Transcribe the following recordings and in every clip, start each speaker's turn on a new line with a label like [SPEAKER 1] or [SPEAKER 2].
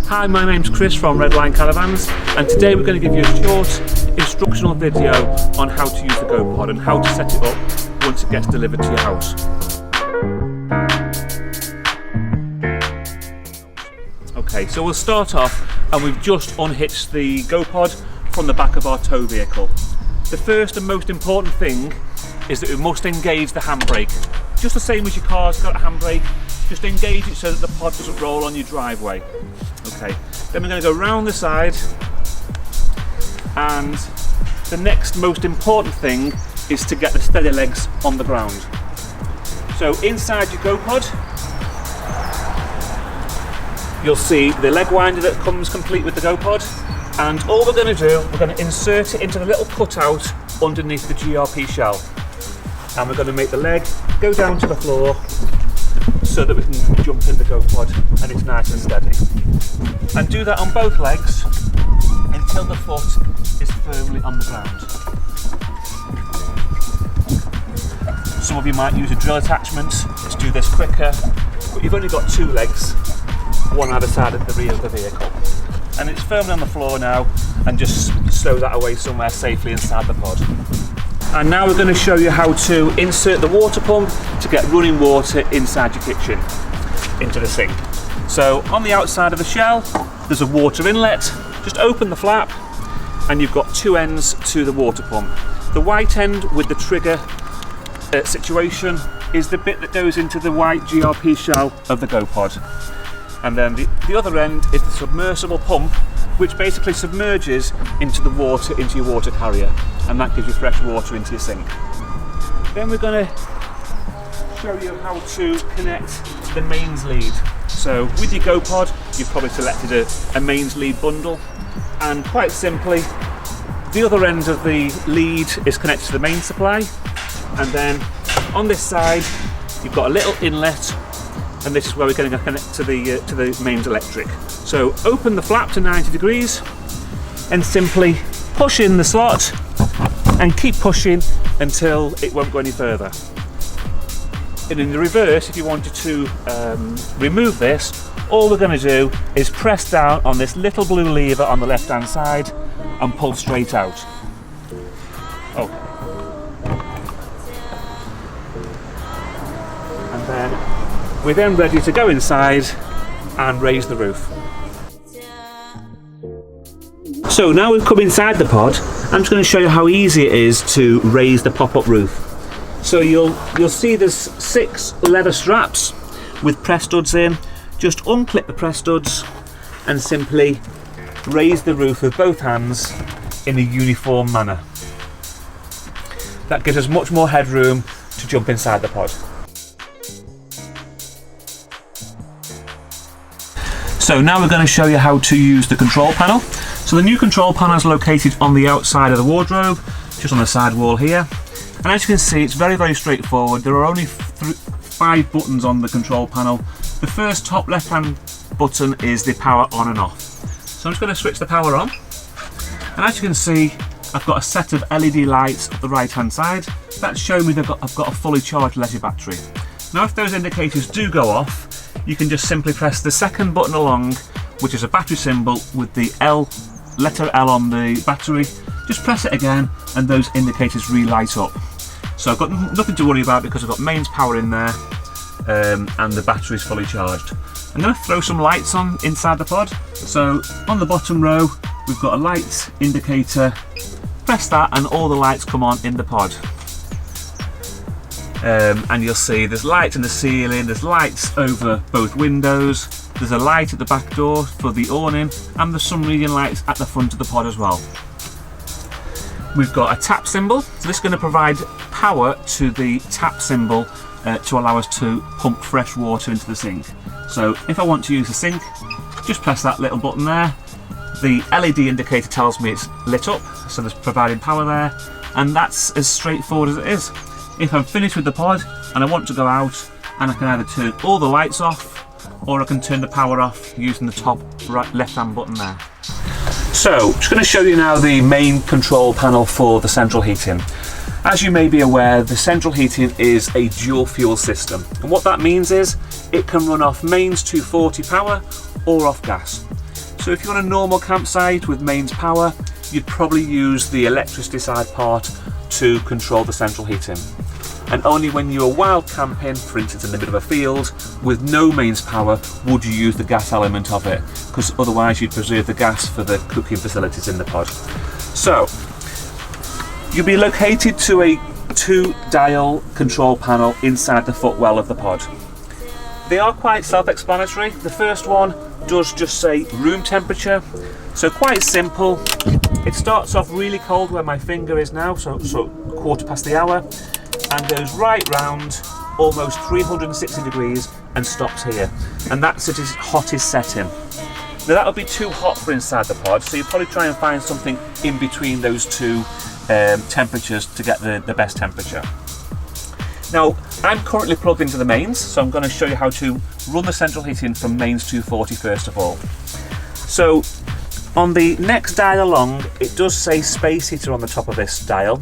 [SPEAKER 1] Hi, my name's Chris from Redline Caravans, and today we're going to give you a short instructional video on how to use the GoPod and how to set it up once it gets delivered to your house. Okay, so we'll start off, and we've just unhitched the GoPod from the back of our tow vehicle. The first and most important thing is that we must engage the handbrake. Just the same as your car's got a handbrake, just engage it so that the pod doesn't roll on your driveway. Okay, then we're going to go round the side, and the next most important thing is to get the steady legs on the ground. So inside your GoPod, you'll see the leg winder that comes complete with the GoPod, and all we're going to do, we're going to insert it into the little cutout underneath the GRP shell, and we're going to make the leg go down to the floor so that we can jump in the GoPod and it's nice and steady. And do that on both legs until the foot is firmly on the ground. Some of you might use a drill attachment to do this quicker, but you've only got two legs, one either side of the rear of the vehicle. And it's firmly on the floor now, and just stow that away somewhere safely inside the pod. And now we're going to show you how to insert the water pump to get running water inside your kitchen into the sink. So on the outside of the shell, there's a water inlet. Just open the flap and you've got two ends to the water pump. The white end with the trigger situation is the bit that goes into the white GRP shell of the GoPod. And then the other end is the submersible pump, which basically submerges into the water, into your water carrier, and that gives you fresh water into your sink. Then we're going to show you how to connect the mains lead. So with your GoPod, you've probably selected a mains lead bundle, and quite simply, the other end of the lead is connected to the main supply, and then on this side, you've got a little inlet, and this is where we're going to connect to the mains electric. So open the flap to 90 degrees and simply push in the slot and keep pushing until it won't go any further. And in the reverse, if you wanted to remove this, all we're going to do is press down on this little blue lever on the left hand side and pull straight out. Oh. And then we're then ready to go inside and raise the roof. So now we've come inside the pod, I'm just going to show you how easy it is to raise the pop-up roof. So you'll see there's 6 leather straps with press studs in. Just unclip the press studs and simply raise the roof with both hands in a uniform manner. That gives us much more headroom to jump inside the pod. So now we're going to show you how to use the control panel. So the new control panel is located on the outside of the wardrobe, just on the side wall here. And as you can see, it's very, very straightforward. There are only 5 buttons on the control panel. The first top left-hand button is the power on and off. So I'm just going to switch the power on. And as you can see, I've got a set of LED lights up the right-hand side. That's showing me that I've got a fully charged leisure battery. Now if those indicators do go off, you can just simply press the second button along, which is a battery symbol with the letter L on the battery. Just press it again and those indicators relight up. So I've got nothing to worry about because I've got mains power in there and the battery's fully charged. I'm going to throw some lights on inside the pod. So on the bottom row, we've got a light indicator. Press that and all the lights come on in the pod. And you'll see there's lights in the ceiling, there's lights over both windows, there's a light at the back door for the awning, and there's some reading lights at the front of the pod as well. We've got a tap symbol, so this is going to provide power to the tap symbol to allow us to pump fresh water into the sink. So if I want to use the sink, just press that little button there. The LED indicator tells me it's lit up, so there's providing power there, and that's as straightforward as it is. If I'm finished with the pod and I want to go out, and I can either turn all the lights off or I can turn the power off using the top right left hand button there. So, just going to show you now the main control panel for the central heating. As you may be aware, the central heating is a dual fuel system, and what that means is it can run off mains 240 power or off gas. So if you're on a normal campsite with mains power, you'd probably use the electricity side part to control the central heating. And only when you're wild camping, for instance in the middle of a field, with no mains power, would you use the gas element of it, because otherwise you'd preserve the gas for the cooking facilities in the pod. So, you'll be located to a 2-dial control panel inside the footwell of the pod. They are quite self-explanatory. The first one does just say room temperature, so quite simple. It starts off really cold where my finger is now, so 1/4 past, and goes right round almost 360 degrees and stops here. And that's at its hottest setting. Now that would be too hot for inside the pod, so you probably try and find something in between those two temperatures to get the best temperature. Now, I'm currently plugged into the mains, so I'm going to show you how to run the central heating from mains 240 first of all. So, on the next dial along, it does say space heater on the top of this dial,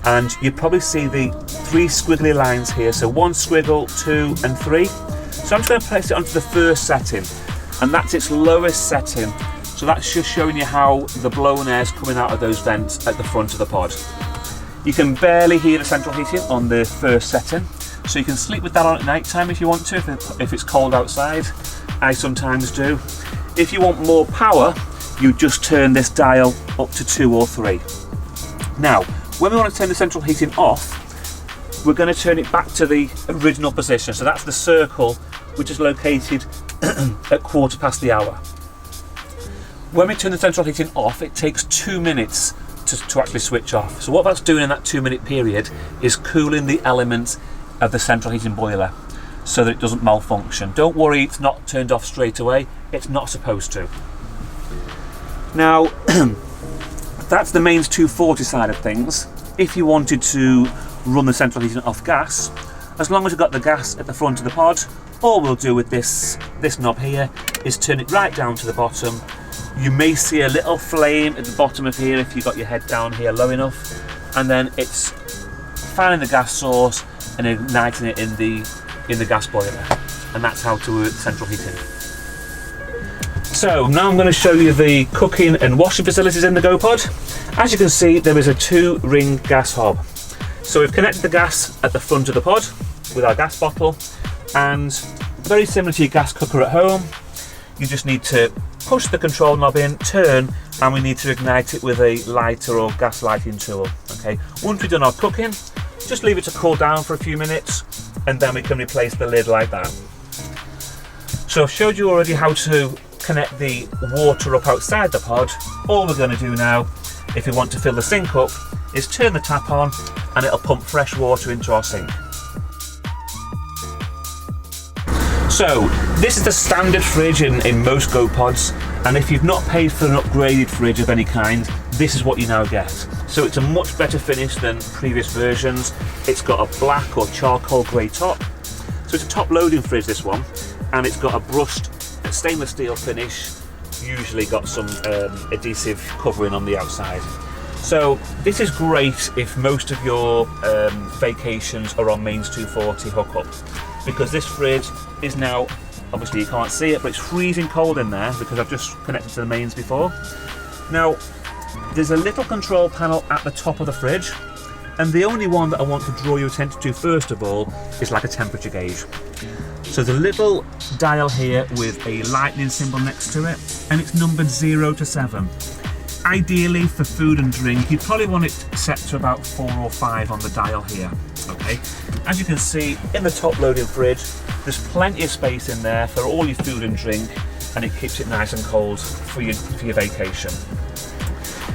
[SPEAKER 1] and you probably see the 3 squiggly lines here, so 1 squiggle, 2 and 3. So I'm just going to place it onto the first setting, and that's its lowest setting. So that's just showing you how the blown air is coming out of those vents at the front of the pod. You can barely hear the central heating on the first setting, so you can sleep with that on at night time if you want to, if it's cold outside. I sometimes do. If you want more power, you just turn this dial up to 2 or 3. Now, when we want to turn the central heating off, we're going to turn it back to the original position. So that's the circle, which is located at 1/4 past. When we turn the central heating off, it takes 2 minutes to actually switch off. So what that's doing in that 2-minute period is cooling the elements of the central heating boiler so that it doesn't malfunction. Don't worry, it's not turned off straight away. It's not supposed to. Now, that's the mains 240 side of things. If you wanted to run the central heating off gas, as long as you've got the gas at the front of the pod, all we'll do with this knob here is turn it right down to the bottom. You may see a little flame at the bottom of here if you've got your head down here low enough, and then it's finding the gas source and igniting it in the gas boiler, and that's how to work central heating. So now I'm going to show you the cooking and washing facilities in the GoPod. As you can see, there is a 2-ring gas hob. So we've connected the gas at the front of the pod with our gas bottle, and very similar to your gas cooker at home, you just need to push the control knob in, turn, and we need to ignite it with a lighter or gas lighting tool. Okay. Once we've done our cooking, just leave it to cool down for a few minutes, and then we can replace the lid like that. So I've showed you already how to connect the water up outside the pod. All we're going to do now, if we want to fill the sink up, is turn the tap on, and it'll pump fresh water into our sink. So, this is the standard fridge in most GoPods, and if you've not paid for an upgraded fridge of any kind, this is what you now get. So it's a much better finish than previous versions. It's got a black or charcoal grey top. So it's a top loading fridge, this one, and it's got a brushed stainless steel finish, usually got some adhesive covering on the outside. So this is great if most of your vacations are on mains 240 hookup, because this fridge is now, obviously you can't see it, but it's freezing cold in there because I've just connected to the mains before. Now, there's a little control panel at the top of the fridge, and the only one that I want to draw your attention to first of all is like a temperature gauge. So there's a little dial here with a lightning symbol next to it, and it's numbered 0 to 7. Ideally for food and drink, you'd probably want it set to about 4 or 5 on the dial here. Okay. As you can see, in the top loading fridge, there's plenty of space in there for all your food and drink, and it keeps it nice and cold for your vacation.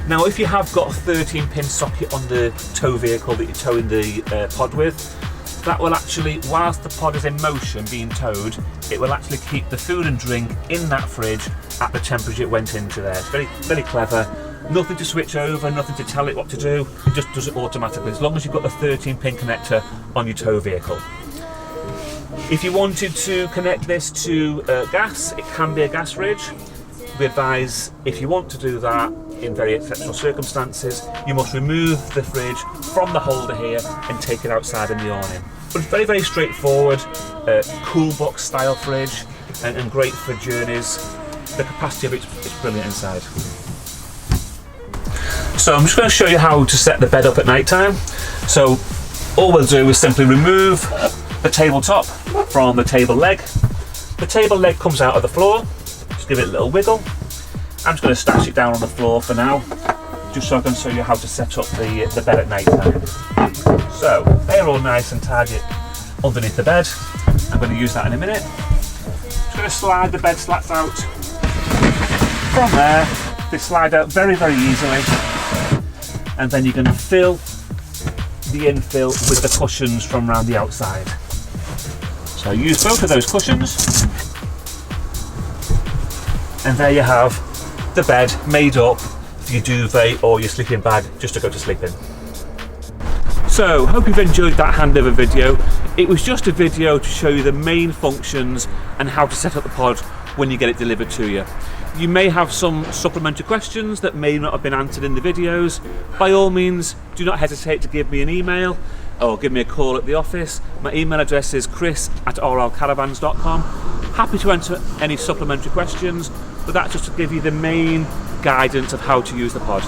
[SPEAKER 1] Now, if you have got a 13-pin socket on the tow vehicle that you're towing the pod with, that will actually, whilst the pod is in motion being towed, it will actually keep the food and drink in that fridge at the temperature it went into there. It's very, very clever. Nothing to switch over, nothing to tell it what to do. It just does it automatically, as long as you've got the 13-pin connector on your tow vehicle. If you wanted to connect this to gas, it can be a gas fridge. We advise, if you want to do that, in very exceptional circumstances, you must remove the fridge from the holder here and take it outside in the awning. But it's very, very straightforward, cool box style fridge, and great for journeys. the capacity of it is brilliant inside. So I'm just going to show you how to set the bed up at night time. So all we'll do is simply remove the tabletop from the table leg. The table leg comes out of the floor. Just give it a little wiggle. I'm just going to stash it down on the floor for now, just so I can show you how to set up the bed at night time. So they're all nice and tidy underneath the bed. I'm going to use that in a minute. Just going to slide the bed slats out. From there, they slide out very, very easily, and then you can fill the infill with the cushions from around the outside. So use both of those cushions, and there you have the bed made up for your duvet or your sleeping bag just to go to sleep in. So, hope you've enjoyed that handover video. It was just a video to show you the main functions and how to set up the pod when you get it delivered to you. You may have some supplementary questions that may not have been answered in the videos. By all means, do not hesitate to give me an email or give me a call at the office. My email address is chris@rlcaravans.com. Happy to answer any supplementary questions, but that's just to give you the main guidance of how to use the pod.